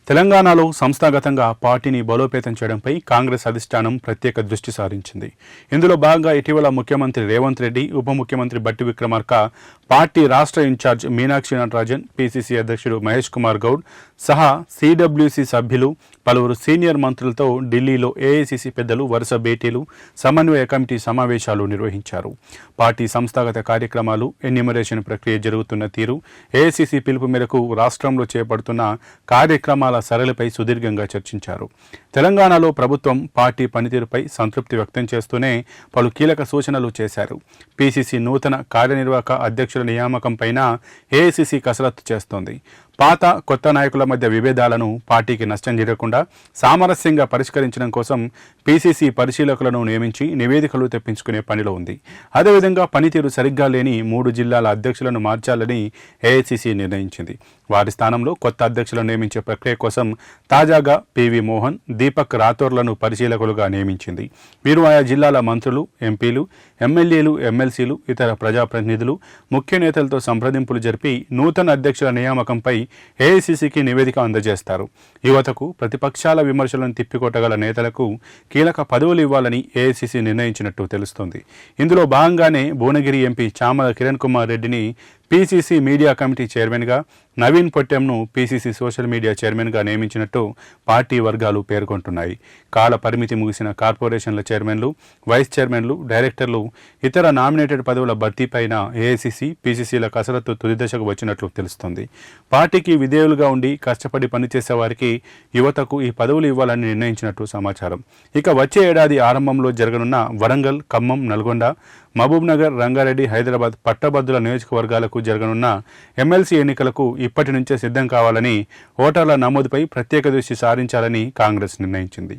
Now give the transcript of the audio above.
తెలంగాణలో సంస్థాగతంగా పార్టీని బలోపేతం చేయడంపై కాంగ్రెస్ అధిష్టానం ప్రత్యేక దృష్టి సారించింది. ఇందులో భాగంగా ఇటీవల ముఖ్యమంత్రి రేవంత్ రెడ్డి, ఉప ముఖ్యమంత్రి బట్టి విక్రమార్క, పార్టీ రాష్ట్ర ఇన్ఛార్జ్ మీనాక్షి నటరాజన్, పీసీసీ అధ్యక్షుడు మహేష్ కుమార్ గౌడ్ సహా సిడబ్ల్యూసీ సభ్యులు, పలువురు సీనియర్ మంత్రులతో ఢిల్లీలో ఏఐసీసీ పెద్దలు వరుస భేటీలు, సమన్వయ కమిటీ సమావేశాలు నిర్వహించారు. పార్టీ సంస్థాగత కార్యక్రమాలు, ఎన్యూమరేషన్ ప్రక్రియ జరుగుతున్న తీరు, ఏఐసీసీ పిలుపు మేరకు రాష్ట్రంలో చేపడుతున్న కార్యక్రమాల సరళిపై సుదీర్ఘంగా చర్చించారు. తెలంగాణలో ప్రభుత్వం పార్టీ పనితీరుపై సంతృప్తి వ్యక్తం చేస్తూనే పలు కీలక సూచనలు చేశారు. పీసీసీ నూతన కార్యనిర్వాహక అధ్యక్షుల నియామకంపైన ఏఐసీసీ కసరత్తు చేస్తోంది. పాత కొత్త నాయకుల మధ్య విభేదాలను పార్టీకి నష్టం జరగకుండా సామరస్యంగా పరిష్కరించడం కోసం పీసీసీ పరిశీలకులను నియమించి నివేదికలు తెప్పించుకునే పనిలో ఉంది. అదేవిధంగా పనితీరు సరిగ్గా లేని 3 జిల్లాల అధ్యక్షులను మార్చాలని ఏఐసీసీ నిర్ణయించింది. వారి స్థానంలో కొత్త అధ్యక్షులను నియమించే ప్రక్రియ కోసం తాజాగా పివి మోహన్, దీపక్ రాథోర్లను పరిశీలకులుగా నియమించింది. వీరు ఆయా జిల్లాల మంత్రులు, ఎంపీలు, ఎమ్మెల్యేలు, ఎమ్మెల్సీలు, ఇతర ప్రజాప్రతినిధులు, ముఖ్య నేతలతో సంప్రదింపులు జరిపి నూతన అధ్యక్షుల నియామకంపై ఏఐసీసీకి నివేదిక అందజేస్తారు. యువతకు, ప్రతిపక్షాల విమర్శలను తిప్పికొట్టగల నేతలకు కీలక పదవులు ఇవ్వాలని ఏఐసీసీ నిర్ణయించినట్టు తెలుస్తోంది. ఇందులో భాగంగానే భువనగిరి ఎంపీ చామల కిరణ్ కుమార్ రెడ్డిని పీసీసీ మీడియా కమిటీ చైర్మన్గా, నవీన్ పొట్టెంను పీసీసీ సోషల్ మీడియా చైర్మన్గా నియమించినట్టు పార్టీ వర్గాలు పేర్కొంటున్నాయి. కాల పరిమితి ముగిసిన కార్పొరేషన్ల చైర్మన్లు, వైస్ చైర్మన్లు, డైరెక్టర్లు, ఇతర నామినేటెడ్ పదవుల భర్తీపైన ఏఐసీసీ, పీసీసీల కసరత్తు తుది దశకు వచ్చినట్లు తెలుస్తోంది. పార్టీకి విధేయులుగా ఉండి కష్టపడి పనిచేసే వారికి, యువతకు ఈ పదవులు ఇవ్వాలని నిర్ణయించినట్టు సమాచారం. ఇక వచ్చే ఏడాది ఆరంభంలో జరగనున్న వరంగల్, ఖమ్మం, నల్గొండ, మహబూబ్నగర్, రంగారెడ్డి, హైదరాబాద్ పట్టభద్రుల నియోజకవర్గాలకు జరగనున్న ఎమ్మెల్సీ ఎన్నికలకు ఇప్పటి నుంచే సిద్ధం కావాలని, ఓటర్ల నమోదుపై ప్రత్యేక దృష్టి సారించాలని కాంగ్రెస్ నిర్ణయించింది.